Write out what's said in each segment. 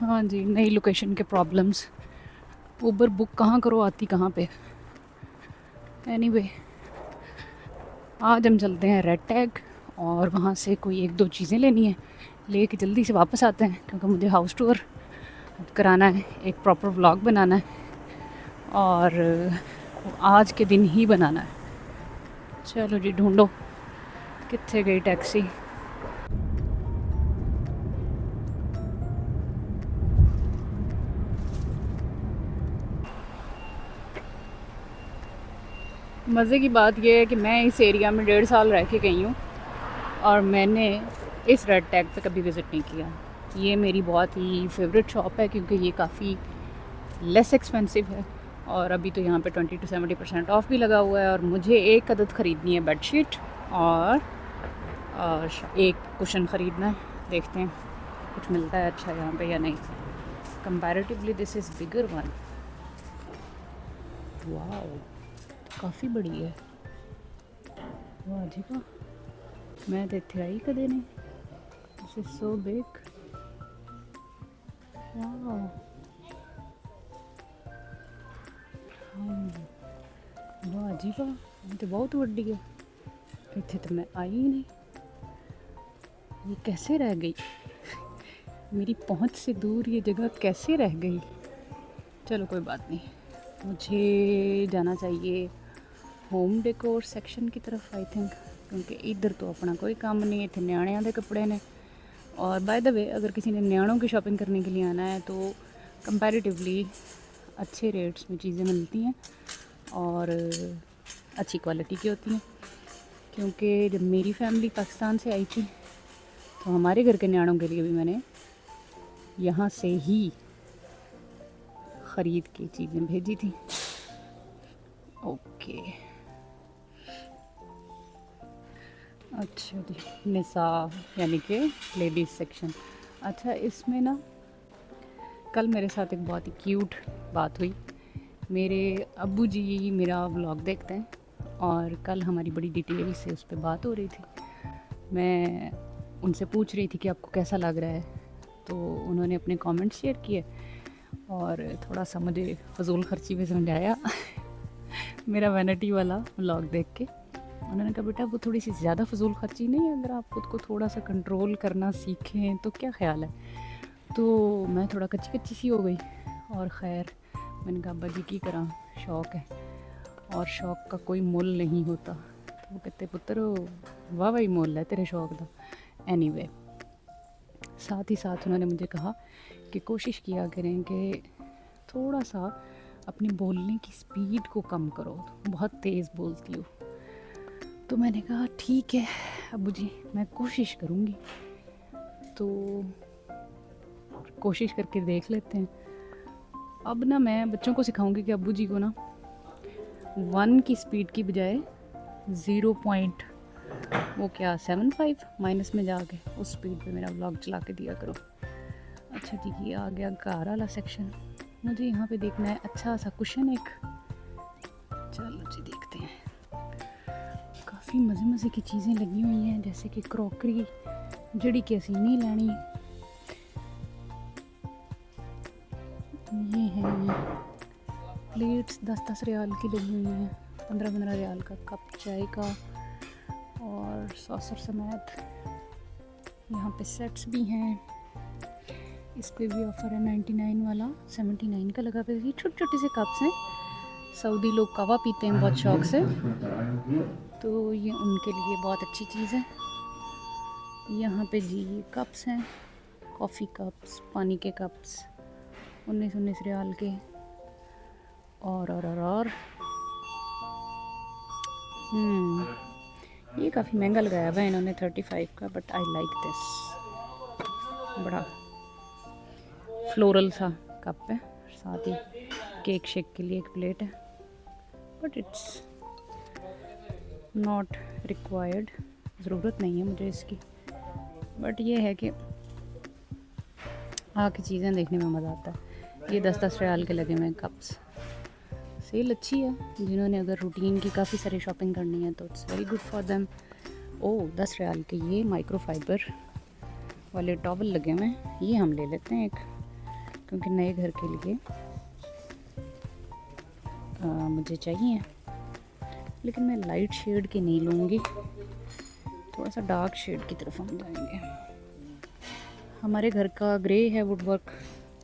हाँ जी, नई लोकेशन के प्रॉब्लम्स। ऊबर बुक कहाँ करो, आती कहाँ पे। एनीवे, आज हम चलते हैं रेड टैग और वहाँ से कोई एक दो चीज़ें लेनी है, लेके जल्दी से वापस आते हैं क्योंकि मुझे हाउस टूर कराना है, एक प्रॉपर व्लॉग बनाना है और आज के दिन ही बनाना है। चलो जी, ढूंढो कितने गई टैक्सी। मज़े की बात यह है कि मैं इस एरिया में 1.5 साल रह के गई हूँ और मैंने इस रेड टैग पे कभी विज़िट नहीं किया। ये मेरी बहुत ही फेवरेट शॉप है क्योंकि ये काफ़ी लेस एक्सपेंसिव है और अभी तो यहाँ पे 20 to 70% ऑफ भी लगा हुआ है। और मुझे एक अदद ख़रीदनी है बेडशीट और एक कुशन ख़रीदना है। देखते हैं कुछ मिलता है अच्छा यहाँ पे या नहीं। Comparatively this is bigger one. वाह, काफ़ी बड़ी है। वाह जी वाह, मैं तो इत्थे आई कदे नहीं। This is so big. वाह, वाह जी वाह, ये तो बहुत वड्डी है। इत्थे तो मैं आई ही नहीं। ये कैसे रह गई मेरी पहुंच से दूर, ये जगह कैसे रह गई। चलो कोई बात नहीं, मुझे जाना चाहिए होम डेकोर सेक्शन की तरफ आई थिंक, क्योंकि इधर तो अपना कोई काम नहीं है। इतने न्याणियां दे कपड़े ने। और बाय द वे, अगर किसी ने न्याणों की शॉपिंग करने के लिए आना है तो कंपैरेटिवली अच्छे रेट्स में चीज़ें मिलती हैं और अच्छी क्वालिटी की होती हैं। क्योंकि जब मेरी फैमिली पाकिस्तान से आई थी तो हमारे घर के न्याणों के लिए भी मैंने यहाँ से ही ख़रीद के चीज़ें भेजी थी। ओके, अच्छा जी, निसा यानी कि लेडीज़ सेक्शन। अच्छा, इसमें ना कल मेरे साथ एक बहुत ही क्यूट बात हुई। मेरे अब्बू जी मेरा व्लॉग देखते हैं और कल हमारी बड़ी डिटेल से उस पर बात हो रही थी। मैं उनसे पूछ रही थी कि आपको कैसा लग रहा है, तो उन्होंने अपने कमेंट्स शेयर किए और थोड़ा सा मुझे फजूल खर्ची में समझाया मेरा वैनिटी वाला व्लॉग देख के। उन्होंने कहा बेटा वो थोड़ी सी ज़्यादा फजूल खर्ची नहीं है, अगर आप खुद को थोड़ा सा कंट्रोल करना सीखें तो क्या ख्याल है। तो मैं थोड़ा कच्ची कच्ची सी हो गई और ख़ैर मैंने कहा अब्बा जी की करा, शौक़ है और शौक़ का कोई मुल नहीं होता। तो वो कहते पुत्र वाह वाही मुल है तेरे शौक़ का। एनीवे, साथ ही साथ उन्होंने मुझे कहा कि कोशिश किया करें कि थोड़ा सा अपने बोलने की स्पीड को कम करो, बहुत तेज़ बोलती हो। तो मैंने कहा ठीक है अब्बू जी, मैं कोशिश करूँगी। तो कोशिश करके देख लेते हैं। अब ना मैं बच्चों को सिखाऊंगी कि अब्बू जी को ना 1 की स्पीड की बजाय 0.75 माइनस में जाके उस स्पीड पे मेरा व्लॉग चला के दिया करो। अच्छा जी, ये आ गया कार वाला सेक्शन। मुझे यहाँ पे देखना है अच्छा सा कुशन एक। चलो जी देखते हैं। काफ़ी मज़े मज़े की चीज़ें लगी हुई हैं, जैसे कि क्रॉकरी जड़ी कि असी नहीं लैनी। ये हैं प्लेट्स 10-10 रियाल की लगी हुई हैं, 15-15 रियाल का कप चाय का और सॉसर समेत। यहाँ पे सेट्स भी हैं, इस पे भी ऑफ़र है 99 वाला 79 का लगा पे। ये छोटे छोटे से कप्स हैं, सऊदी लोग कहवा पीते हैं बहुत शौक़ से, तो ये उनके लिए बहुत अच्छी चीज़ है। यहाँ पे जी ये कप्स हैं, कॉफ़ी कप्स, पानी के कप्स 19-19 रियाल के। और ये काफ़ी महंगा लगाया हुआ है इन्होंने 35 का, बट आई लाइक दिस। बड़ा फ्लोरल सा कप है, साथ ही केक शेक के लिए एक प्लेट है, बट इट्स नॉट रिक्वायर्ड, ज़रूरत नहीं है मुझे इसकी। बट ये है कि आके चीज़ें देखने में मज़ा आता है। ये 10-10 रियाल के लगे हुए हैं कप्स। सेल अच्छी है, जिन्होंने अगर रूटीन की काफ़ी सारी शॉपिंग करनी है तो it's very good for them. Oh 10 riyal के ये माइक्रोफाइबर वाले टॉवल लगे हुए हैं, ये हम ले लेते हैं एक। क्योंकि नए घर के लिए मुझे चाहिए, लेकिन मैं लाइट शेड के नहीं लूँगी, थोड़ा सा डार्क शेड की तरफ हम जाएंगे। हमारे घर का ग्रे है वुड वर्क,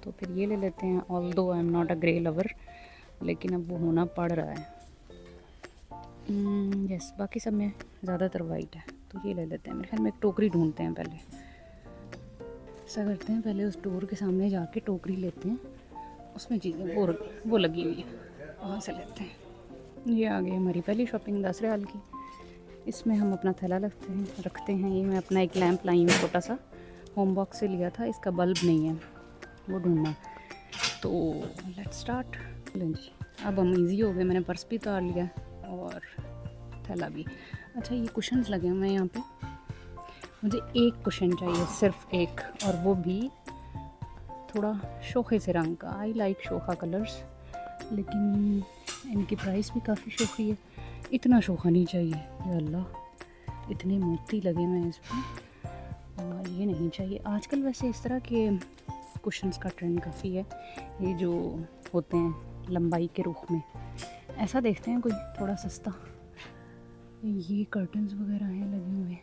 तो फिर ये ले लेते हैं। Although I am not a grey lover, लेकिन अब वो होना पड़ रहा है। यस, बाकी सब में ज़्यादातर वाइट है, तो ये ले लेते हैं। मेरे ख्याल में एक टोकरी ढूंढते हैं पहले। ऐसा करते हैं, पहले उस डोर के सामने जाके टोकरी लेते हैं, उसमें चीज़ें वो लगी हुई है, वहाँ से लेते हैं। ये आ गई हमारी पहली शॉपिंग 10 रियाल की। इसमें हम अपना थैला रखते हैं। ये मैं अपना एक लैंप लाई हूँ, छोटा सा होम बॉक्स से लिया था, इसका बल्ब नहीं है, वो ढूंढना। तो लेट्स स्टार्ट। जी, अब हम ईजी हो गए, मैंने पर्स भी उतार लिया और थैला भी। अच्छा, ये कुशन्स लगे हुए हैं यहाँ पे। मुझे एक कुशन चाहिए, सिर्फ एक, और वो भी थोड़ा शोखे से रंग का। आई लाइक शोखा कलर्स, लेकिन इनकी प्राइस भी काफ़ी शोखी है। इतना शोखा नहीं चाहिए, या अल्लाह, इतने मोती लगे हुए हैं इस पर, और ये नहीं चाहिए। आजकल वैसे इस तरह के कुशन्स का ट्रेंड काफ़ी है, ये जो होते हैं लंबाई के रुख में। ऐसा देखते हैं कोई थोड़ा सस्ता। ये कर्टन्स वगैरह हैं लगे हुए,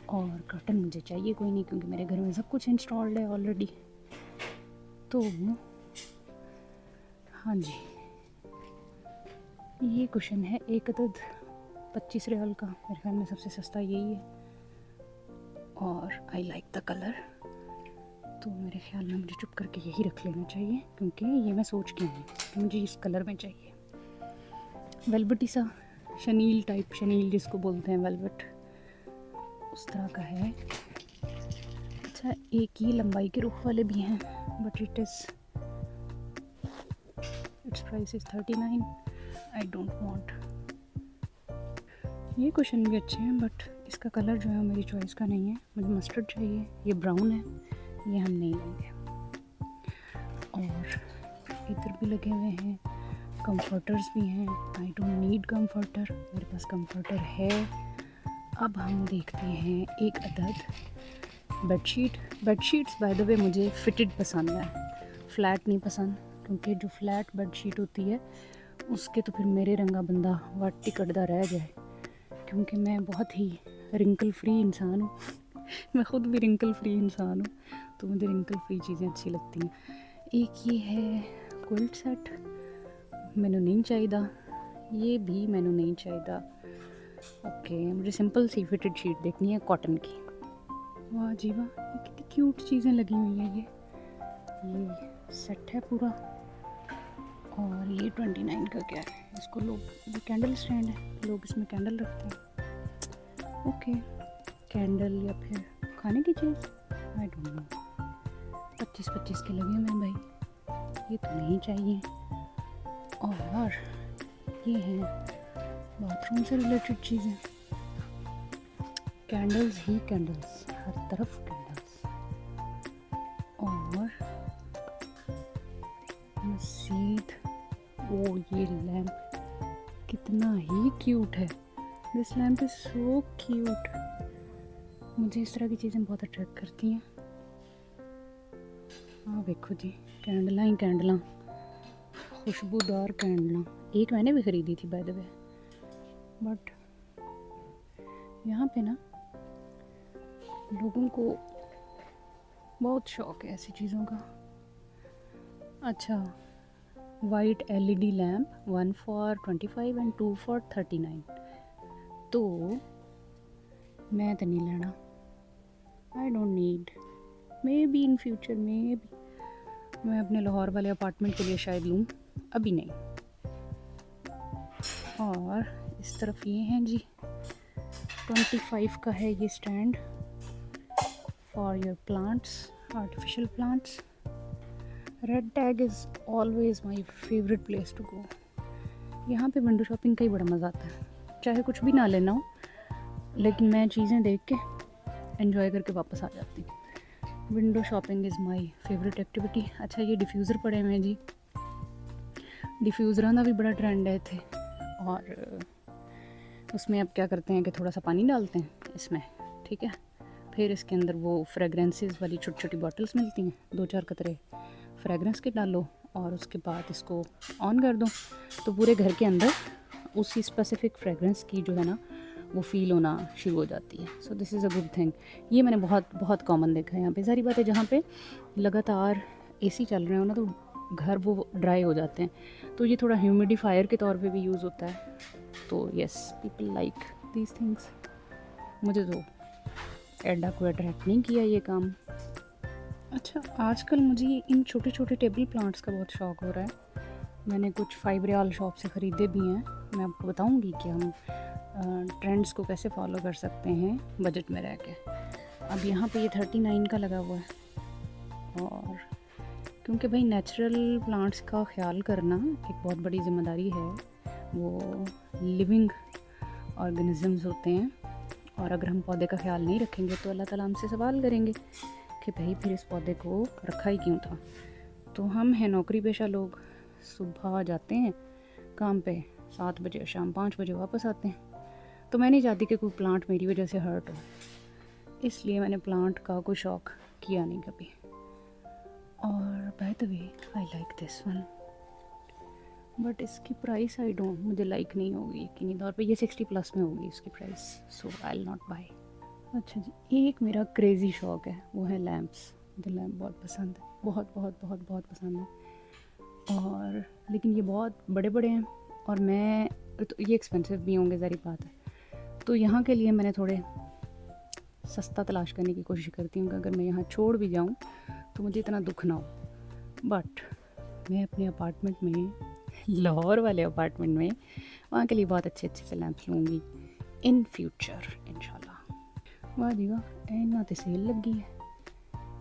और कर्टन मुझे चाहिए कोई नहीं, क्योंकि मेरे घर में सब कुछ इंस्टॉल्ड है ऑलरेडी। तो हाँ जी, ये कुशन है एक अदद 25 रियाल का, मेरे ख्याल में सबसे सस्ता यही है, और आई लाइक द कलर। तो मेरे ख्याल में मुझे चुप करके यही रख लेना चाहिए, क्योंकि ये मैं सोच के आई कि मुझे इस कलर में चाहिए। वेलवेटी सा, शनील टाइप, शनील जिसको बोलते हैं वेलवेट, उस तरह का है। अच्छा, एक ही लंबाई के रुख वाले भी हैं, but it's price is 39। I don't want. ये कुशन भी अच्छे हैं, बट इसका कलर जो है मेरी चॉइस का नहीं है। मुझे मस्टर्ड चाहिए, ये ब्राउन है, ये हम नहीं लेंगे। और इधर भी लगे हुए हैं, कंफर्टर्स भी हैं। आई डोंट नीड कंफर्टर, मेरे पास कंफर्टर है। अब हम देखते हैं एक अदद बेडशीट्स बाय द वे मुझे फिटेड पसंद है, फ्लैट नहीं पसंद, क्योंकि जो फ्लैट बेडशीट होती है उसके तो फिर मेरे रंगा बंदा वाटी कटदा रह जाए, क्योंकि मैं बहुत ही रिंकल फ्री इंसान हूँ। मैं ख़ुद भी रिंकल फ्री इंसान हूँ, तो मुझे रिंकल फ्री चीज़ें अच्छी लगती हैं। एक ये है क्विल्ट सेट, मैंने नहीं चाहिए, ये भी मैंने नहीं चाहिए। ओके, मुझे सिंपल सी फिटेड शीट देखनी है कॉटन की। वाह जी वाह, ये कितनी क्यूट चीज़ें लगी हुई हैं। ये सेट है पूरा, और ये 29 का क्या है, इसको लोग, ये कैंडल स्टैंड है, लोग इसमें कैंडल रखते हैं। ओके, कैंडल या फिर खाने की चीज़, आई डोंट नो। 25 के लगे हुए हैं भाई, ये तो नहीं चाहिए। और ये हैं बाथरूम से रिलेटेड चीज़ें, कैंडल्स ही कैंडल्स, हर तरफ कैंडल्स। और मसीद, ओ ये लैम्प कितना ही क्यूट है, this lamp is so cute. मुझे इस तरह की चीज़ें बहुत अट्रैक्ट करती हैं। हाँ देखो जी, कैंडला ही कैंडला, खुशबूदार कैंडला। एक मैंने भी ख़रीदी थी बाय द वे, बट यहाँ पे ना लोगों को बहुत शौक है ऐसी चीज़ों का। अच्छा, white LED lamp, 1 for 25 and 2 for 39। तो मैं तो नहीं लेना, I don't need. May be in future, may be मैं अपने लाहौर वाले अपार्टमेंट के लिए शायद लूँ, अभी नहीं। और इस तरफ ये हैं जी, 25 का है ये stand for your plants, artificial plants. Red tag is always my favourite place to go. यहाँ पे विंडो शॉपिंग का ही बड़ा मज़ा आता है, चाहे कुछ भी ना लेना हो, लेकिन मैं चीज़ें देख के एंजॉय करके वापस आ जाती हूँ। Window shopping is my favourite activity. अच्छा, ये डिफ्यूज़र पड़े हुए हैं जी, डिफ्यूज़रों का भी बड़ा ट्रेंड है इतने, और उसमें अब क्या करते हैं कि थोड़ा सा पानी डालते हैं इसमें, ठीक है, फिर इसके अंदर वो फ्रेगरेंसेस वाली छोटी छोटी बॉटल्स मिलती हैं, 2-4 कतरे फ्रेगरेंस के डालो और उसके बाद इसको ऑन कर दो तो पूरे घर के अंदर उसी स्पेसिफिक फ्रेगरेंस की जो है ना वो फ़ील होना शुरू हो जाती है। So this is a good thing. ये मैंने बहुत बहुत कॉमन देखा है यहाँ पे। सारी बात है जहाँ पे लगातार एसी चल रहे हो ना तो घर वो ड्राई हो जाते हैं, तो ये थोड़ा ह्यूमिडिफायर के तौर पे भी यूज़ होता है। तो yes, people like these things. मुझे तो एडा को अट्रैक्ट नहीं किया ये काम। अच्छा, आजकल मुझे इन छोटे छोटे टेबल प्लांट्स का बहुत शौक़ हो रहा है। मैंने कुछ 5 रियाल शॉप से ख़रीदे भी हैं। मैं आपको बताऊंगी कि हम ट्रेंड्स को कैसे फॉलो कर सकते हैं बजट में रह के। अब यहाँ पे ये 39 का लगा हुआ है, और क्योंकि भाई नेचुरल प्लांट्स का ख्याल करना एक बहुत बड़ी ज़िम्मेदारी है। वो लिविंग ऑर्गेनिजम्स होते हैं, और अगर हम पौधे का ख्याल नहीं रखेंगे तो अल्लाह ताला हमसे सवाल करेंगे कि भाई फिर इस पौधे को रखा ही क्यों था। तो हम हैं नौकरी पेशा लोग, सुबह जाते हैं काम पे, 7 बजे, शाम 5 बजे वापस आते हैं। तो मैं नहीं चाहती कि कोई प्लांट मेरी वजह से हर्ट हो, इसलिए मैंने प्लांट का कोई शौक़ किया नहीं कभी। और by the way I like this one, but इसकी प्राइस आई डोंट, मुझे लाइक नहीं होगी यकीनी तौर पे। ये 60+ में होगी इसकी price, so I will not buy. अच्छा जी, एक मेरा क्रेज़ी शौक़ है, वो है लैम्प्स। मुझे लैम्प बहुत पसंद है, बहुत बहुत बहुत बहुत पसंद है। और लेकिन ये बहुत बड़े बड़े हैं, और मैं तो ये एक्सपेंसिव भी होंगे, ज़ाहिर बात है। तो यहाँ के लिए मैंने थोड़े सस्ता तलाश करने की कोशिश करती हूँ कि अगर मैं यहाँ छोड़ भी जाऊँ तो मुझे इतना दुख ना हो। बट मैं अपने अपार्टमेंट में, लाहौर वाले अपार्टमेंट में, वहाँ के लिए बहुत अच्छे अच्छे से लैंप्स लूँगी इन फ्यूचर इंशाल्लाह। वाह जी वाह, इन्ना तो सेल लगी है।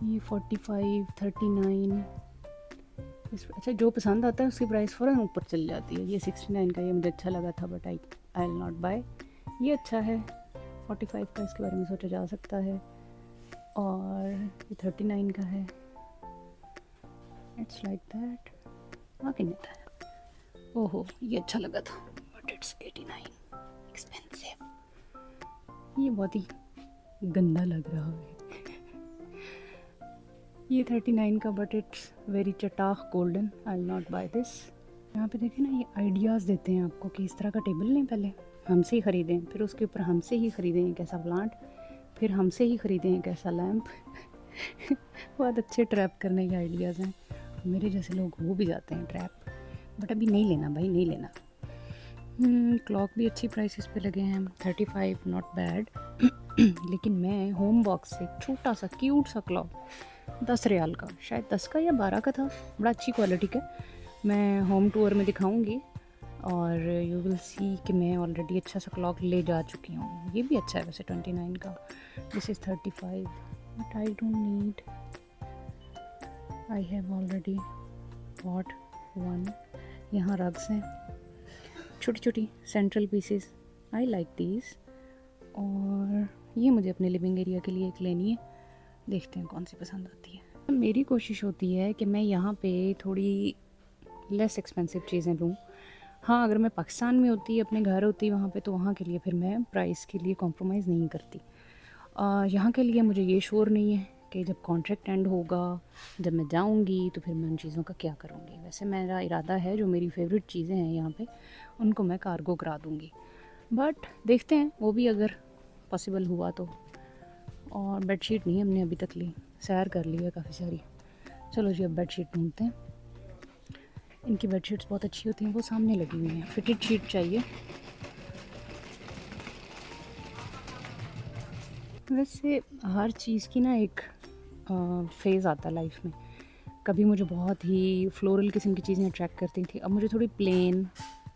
ये 45, 39। अच्छा, जो पसंद आता है उसकी प्राइस फ़ौरन ऊपर चल जाती है। ये 69 का, ये मुझे अच्छा लगा था, but I will not buy. ये अच्छा है, 45 का, इसके बारे में सोचा जा सकता है। और ये 39 का है, इट्स लाइक दैट। हाँ कि नहीं था, ओहो ये अच्छा लगा था, बट इट्स 89 एक्सपेंसिव। ये बहुत ही गंदा लग रहा है। ये 39 का, बट इट्स वेरी चटाख golden, I will not buy this. यहाँ पे देखें ना, ये आइडियाज़ देते हैं आपको कि इस तरह का टेबल लें, पहले हमसे ही ख़रीदें, फिर उसके ऊपर हमसे ही ख़रीदें एक ऐसा प्लांट, फिर हमसे ही ख़रीदें एक ऐसा लैम्प। बहुत अच्छे ट्रैप करने के आइडियाज़ हैं। मेरे जैसे लोग हो भी जाते हैं ट्रैप, बट अभी नहीं लेना भाई, नहीं लेना। क्लॉक भी अच्छी प्राइसेस पे लगे हैं, 35, नॉट बैड। लेकिन मैं होम बॉक्स से एक छोटा सा क्यूट सा क्लॉक 10 रियाल का, शायद 10 का या 12 का था, बड़ा अच्छी क्वालिटी का। मैं होम टूर में दिखाऊंगी, और यू विल सी कि मैं ऑलरेडी अच्छा सा क्लॉक ले जा चुकी हूँ। ये भी अच्छा है वैसे, 29 का। This is 35, but I don't need, I have already bought one. यहाँ रग्स हैं, छोटी छोटी central pieces, I like these. और ये मुझे अपने लिविंग एरिया के लिए एक लेनी है, देखते हैं कौन सी पसंद आती है। मेरी कोशिश होती है कि मैं यहाँ पे थोड़ी लेस एक्सपेंसिव चीज़ें लूँ। हाँ, अगर मैं पाकिस्तान में होती, अपने घर होती वहाँ पे, तो वहाँ के लिए फिर मैं प्राइस के लिए कॉम्प्रोमाइज़ नहीं करती। यहाँ के लिए मुझे ये श्योर नहीं है कि जब कॉन्ट्रैक्ट एंड होगा, जब मैं जाऊँगी तो फिर मैं उन चीज़ों का क्या करूँगी। वैसे मेरा इरादा है, जो मेरी फेवरेट चीज़ें हैं यहाँ पे, उनको मैं कार्गो करा दूँगी, बट देखते हैं वो भी अगर पॉसिबल हुआ तो। और बेडशीट नहीं हमने अभी तक ली, सैर कर ली है काफ़ी सारी। चलो जी, अब बेडशीट ढूंढते हैं। इनकी बेडशीट्स बहुत अच्छी होती हैं, वो सामने लगी हुई हैं। फिटेड शीट चाहिए। वैसे हर चीज़ की ना एक फेज़ आता है लाइफ में। कभी मुझे बहुत ही फ्लोरल किस्म की चीज़ें अट्रैक्ट करती थी, अब मुझे थोड़ी प्लेन,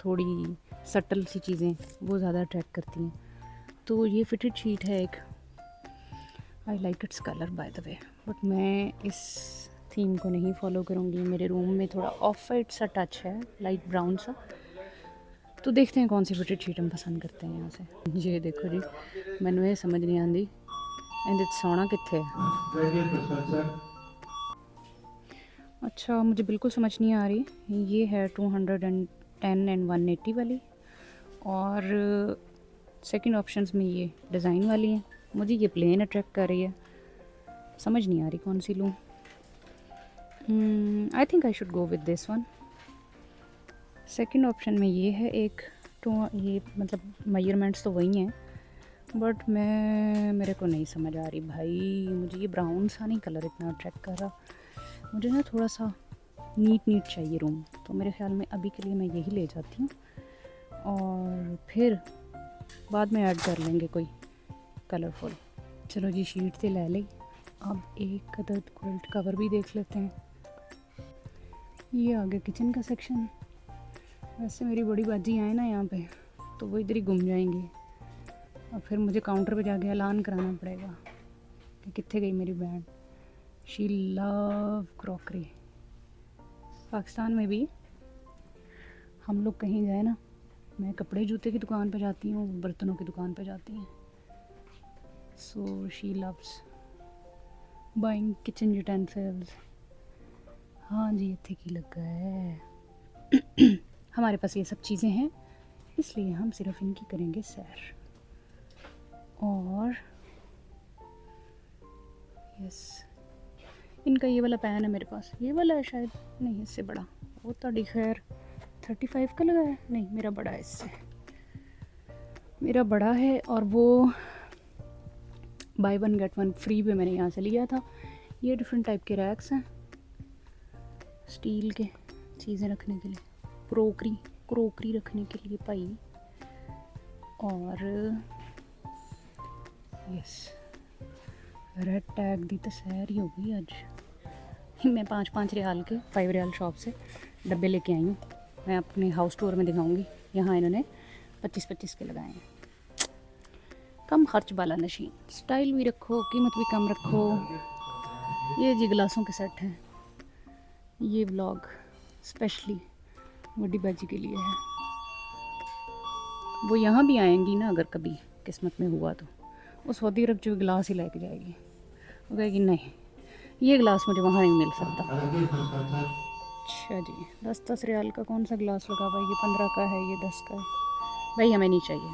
थोड़ी सटल सी चीज़ें वो ज़्यादा अट्रैक्ट करती हैं। तो ये फिटेड शीट है एक, I like its colour by the way, but मैं इस थीम को नहीं फॉलो करूँगी। मेरे रूम में थोड़ा ऑफ वाइट सा टच है, लाइट ब्राउन सा। तो देखते हैं कौन सी फिटेड शीट हम पसंद करते हैं यहाँ से। ये देखो जी, मैनू ये समझ नहीं आती ਇਹਦੇ सोना कित्थे है। अच्छा, मुझे बिल्कुल समझ नहीं आ रही। ये है 210 एंड 180 वाली, और सेकंड ऑप्शंस में ये डिज़ाइन वाली हैं। मुझे ये प्लेन अट्रैक्ट कर रही है, समझ नहीं आ रही कौन सी लूँ। I think I should go with this one. Second option में ये है एक, तो ये मतलब मेजरमेंट्स तो वही हैं, बट मेरे को नहीं समझ आ रही भाई। मुझे ये ब्राउन सा नहीं कलर इतना अट्रैक्ट कर रहा, मुझे ना थोड़ा सा नीट चाहिए रूम। तो मेरे ख्याल में अभी के लिए मैं यही ले जाती हूँ, और फिर बाद में ऐड कर लेंगे कोई कलरफुल। चलो जी, शीट से ले ली। अब एक अदद क्विल्ट कवर भी देख लेते हैं। ये आ गया किचन का सेक्शन। वैसे मेरी बड़ी बाजी आए ना यहाँ पे तो वो इधर ही घूम जाएंगी, और फिर मुझे काउंटर पे जाके ऐलान कराना पड़ेगा कि कित्थे गई मेरी बहन। She love crockery. पाकिस्तान में भी हम लोग कहीं जाए ना, मैं कपड़े जूते की दुकान पे जाती हूँ, बर्तनों की दुकान पे जाती हैं। So she loves buying kitchen utensils. हाँ जी, इतने की लग गया है। हमारे पास ये सब चीज़ें हैं, इसलिए हम सिर्फ इनकी करेंगे सैर। और यस, इनका ये वाला पैन है मेरे पास, ये वाला है शायद, नहीं इससे बड़ा, वो तो खैर 35 का लगा है, नहीं मेरा बड़ा है इससे, मेरा बड़ा है। और वो by one get one free पे मैंने यहाँ से लिया था। ये डिफरेंट टाइप के रैक्स हैं स्टील के, चीज़ें रखने के लिए, क्रोकरी रखने के लिए भाई। और यस, रेड टैग दी तो सैर ही हो गई आज। मैं 5-5 रियाल के 5 रियाल शॉप से डब्बे लेके आई हूँ। मैं अपने हाउस टूर में दिखाऊंगी। यहाँ इन्होंने 25-25 के लगाए हैं। कम खर्च वाला नशीन, स्टाइल भी रखो, कीमत भी कम रखो। ये जी गिलासों के सेट हैं। ये व्लॉग स्पेशली बड़ी बाजी के लिए है। वो यहाँ भी आएंगी ना अगर कभी किस्मत में हुआ तो, उस सऊदी अरब जो गिलास ही लेके जाएगी। वो कहेगी नहीं, ये गिलास मुझे वहाँ नहीं मिल सकता। अच्छा जी, 10-10 रियाल का कौन सा गिलास लगा भाई? ये 15 का है, ये 10 का है। भाई हमें नहीं चाहिए,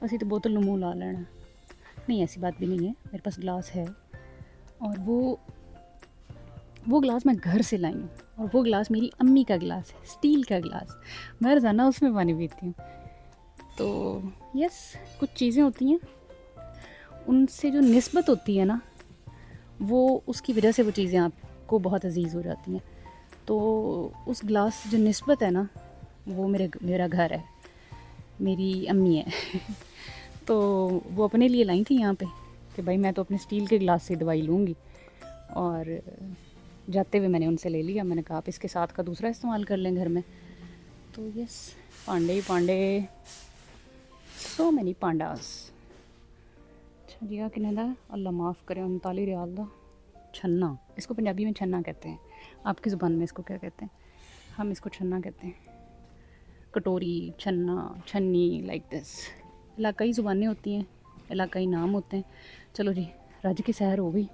असी तो बोतल मुँह ला लेना। नहीं, ऐसी बात भी नहीं है, मेरे पास गिलास है। और वो गिलास मैं घर से लाई हूँ, और वो गिलास मेरी अम्मी का गिलास है, स्टील का गिलास। मैं रोज़ाना उसमें पानी पीती हूँ। तो यस, कुछ चीज़ें होती हैं उनसे जो निस्बत होती है ना, वो उसकी वजह से वो चीज़ें आपको बहुत अजीज़ हो जाती हैं। तो उस गिलास से जो निस्बत है ना, वो मेरा घर है, मेरी अम्मी है। तो वो अपने लिए लाई थी यहाँ पे कि भाई मैं तो अपने स्टील के गिलास से दवाई लूँगी। और जाते हुए मैंने उनसे ले लिया। मैंने कहा आप इसके साथ का दूसरा इस्तेमाल कर लें घर में। तो यस, पांडे ही पांडे, सो मैनी पांडास। अच्छा जी, किन्ने दा अल्लाह माफ़ करे 39 रियाल दा छन्ना। इसको पंजाबी में छन्ना कहते हैं, आपकी ज़ुबान में इसको क्या कहते हैं? हम इसको छन्ना कहते हैं। कटोरी, छन्ना, छन्नी, लाइक दिस। इलाकाई ज़ुबानें होती हैं, इलाकाई नाम होते हैं। चलो जी, रज की सैर हो गई।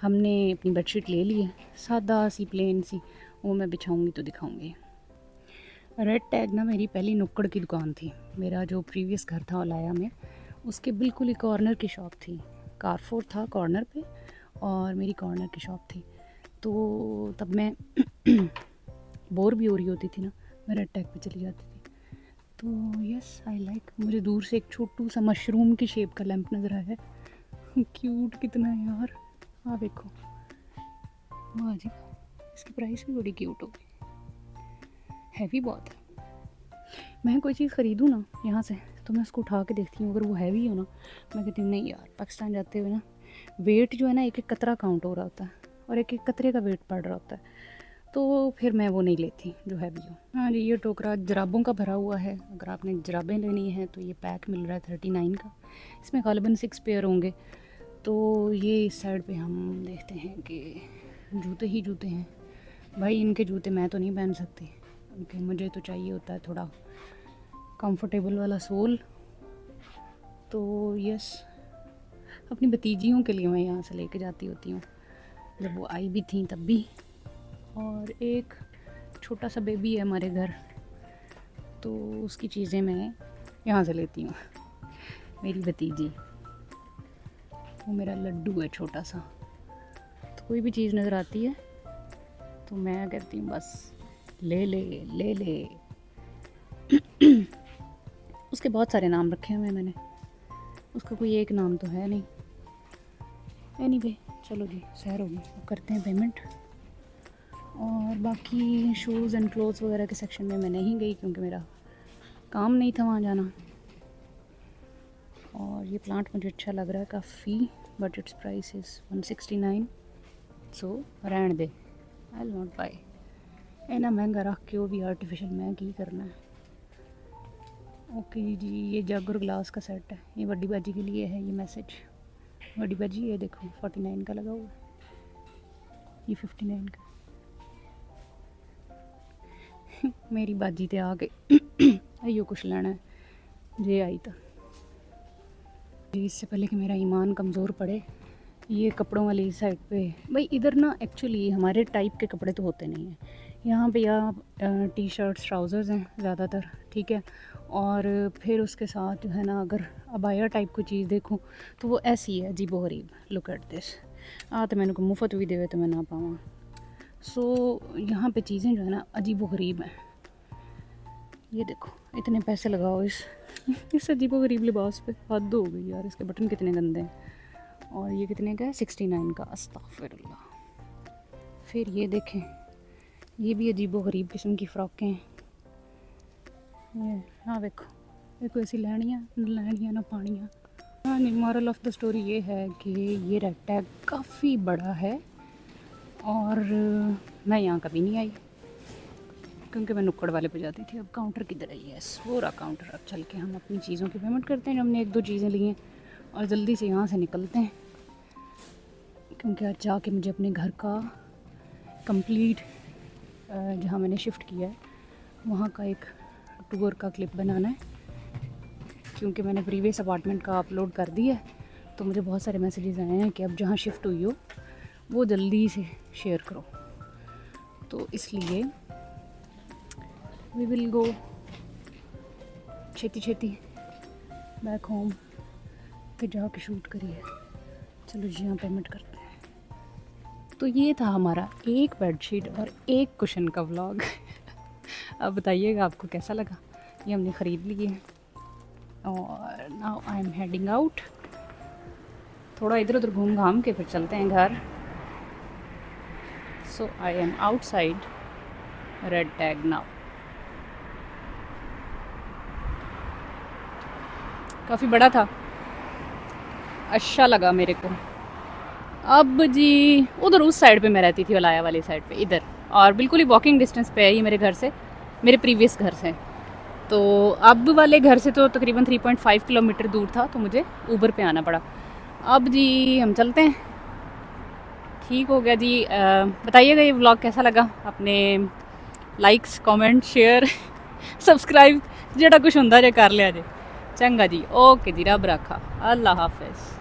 हमने अपनी बेडशीट ले ली है, सादा सी प्लेन सी, वो मैं बिछाऊंगी तो दिखाऊंगी। रेड टैग ना मेरी पहली नुक्कड़ की दुकान थी। मेरा जो प्रीवियस घर था ओलाया में, उसके बिल्कुल ही कॉर्नर की शॉप थी। कारफोर था कॉर्नर पे, और मेरी कॉर्नर की शॉप थी। तो तब मैं बोर भी हो रही होती थी ना, मैं रेड टैग पे चली जाती थी। तो यस, आई लाइक। मुझे दूर से एक छोटू सा मशरूम की शेप का लैंप नज़र आया है। क्यूट कितना है यार, हाँ देखो, वाह जी, इसकी प्राइस भी बड़ी क्यूट होगी, हैवी बहुत है। मैं कोई चीज़ ख़रीदूँ ना यहाँ से, तो मैं उसको उठा के देखती हूँ, अगर वो हैवी हो ना, मैं कहती हूँ नहीं यार, पाकिस्तान जाते हुए ना वेट जो है ना, एक एक कतरा काउंट हो रहा होता है, और एक एक कतरे का वेट पड़ रहा होता है। तो फिर मैं वो नहीं लेती जो हैवी हो। हाँ जी, ये टोकरा जराबों का भरा हुआ है। अगर आपने जराबें लेनी है तो ये पैक मिल रहा है 39 का। इसमें ग़ालिबन 6 पेयर होंगे। तो ये इस साइड पे हम देखते हैं कि जूते ही जूते हैं। भाई इनके जूते मैं तो नहीं पहन सकती, क्योंकि मुझे तो चाहिए होता है थोड़ा कंफर्टेबल वाला सोल। तो यस, अपनी भतीजियों के लिए मैं यहाँ से लेके जाती होती हूँ, जब वो आई भी थी तब भी। और एक छोटा सा बेबी है हमारे घर, तो उसकी चीज़ें मैं यहाँ से लेती हूँ, मेरी भतीजी। वो मेरा लड्डू है छोटा सा। तो कोई भी चीज़ नज़र आती है तो मैं कहती हूँ बस ले ले ले ले। उसके बहुत सारे नाम रखे हुए हैं मैंने, उसका कोई एक नाम तो है नहीं। एनीवे चलो जी, सैर होगी, करते हैं पेमेंट। और बाकी शूज़ एंड क्लोथ्स वगैरह के सेक्शन में मैं नहीं गई क्योंकि मेरा काम नहीं था वहाँ जाना। और ये प्लांट मुझे अच्छा लग रहा है काफ़ी, बट इट्स प्राइस इज़ 169, सो रहने दे, आई विल नॉट बाय। इन्ना महंगा रख के वो भी आर्टिफिशियल, मैं की करना है। ओके जी, ये जग और ग्लास का सेट है, ये बड़ी बाजी के लिए है। ये मैसेज बड़ी बाजी, ये देखो 49 का लगा हुआ है, ये 59 का। मेरी बाजी ते आ गई। आइयो कुछ लेना है जे आई तो जी। इससे पहले कि मेरा ईमान कमज़ोर पड़े, ये कपड़ों वाली साइड पे भाई, इधर ना एक्चुअली हमारे टाइप के कपड़े तो होते नहीं हैं यहाँ पे। या टी शर्ट्स ट्राउज़र्स हैं ज़्यादातर, ठीक है। और फिर उसके साथ जो है ना, अगर अबाया टाइप कोई चीज़ देखूँ तो वो ऐसी है अजीबो गरीब। लुक एट दिस, तो मैंने को मुफ्त भी देवे तो मैं ना पाऊँ। सो यहाँ पे चीज़ें जो है ना अजीबो गरीब हैं। ये देखो, इतने पैसे लगाओ इस अजीबो गरीब लिबास पे, हद हो गई यार। इसके बटन कितने गंदे हैं। और ये कितने का है? 69 का। अस्तगफिरुल्लाह। फिर ये देखें, ये भी अजीबो गरीब किस्म की फ़्रॉकें हैं। ये हाँ देखो, देखो ऐसी लहणियाँ ना पानियाँ। हाँ नहीं, मॉरल ऑफ द स्टोरी ये है कि ये रेड टैग काफ़ी बड़ा है और मैं यहाँ कभी नहीं आई क्योंकि मैं नुक्कड़ वाले पे जाती थी। अब काउंटर किधर है? यस, वो रहा काउंटर। अब चल के हम अपनी चीज़ों की पेमेंट करते हैं जो हमने 1-2 चीज़ें ली हैं और जल्दी से यहाँ से निकलते हैं क्योंकि आज जाके मुझे अपने घर का कंप्लीट, जहाँ मैंने शिफ्ट किया है वहाँ का एक टूर का क्लिप बनाना है क्योंकि मैंने प्रीवियस अपार्टमेंट का अपलोड कर दिया है। तो मुझे बहुत सारे मैसेजेस आए हैं कि अब जहाँ शिफ्ट हुई हो वो जल्दी से शेयर करो। तो इसलिए वी विल गो छेती बैक होम, फिर जाके शूट करिए। चलो जी, यहाँ पेमेंट करते हैं। तो ये था हमारा एक बेडशीट और एक कुशन का व्लॉग। अब बताइएगा आपको कैसा लगा। ये हमने ख़रीद लिए हैं और now I am heading out. थोड़ा इधर उधर घूम घाम के फिर चलते हैं घर। So I am outside red tag now. काफ़ी बड़ा था, अच्छा लगा मेरे को। अब जी उधर उस साइड पे मैं रहती थी, वलाया वाली साइड पे इधर, और बिल्कुल ही वॉकिंग डिस्टेंस पे है ये मेरे घर से, मेरे प्रीवियस घर से। तो अब वाले घर से तो तकरीबन 3.5 किलोमीटर दूर था, तो मुझे ऊबर पे आना पड़ा। अब जी हम चलते हैं। ठीक हो गया जी। बताइएगा ये व्लॉग कैसा लगा। अपने लाइक्स कमेंट शेयर सब्सक्राइब जेड़ा कुछ होंदा जे कर लिया जे। चंगा जी, ओके जी, रब रखा, अल्लाह हाफिज़।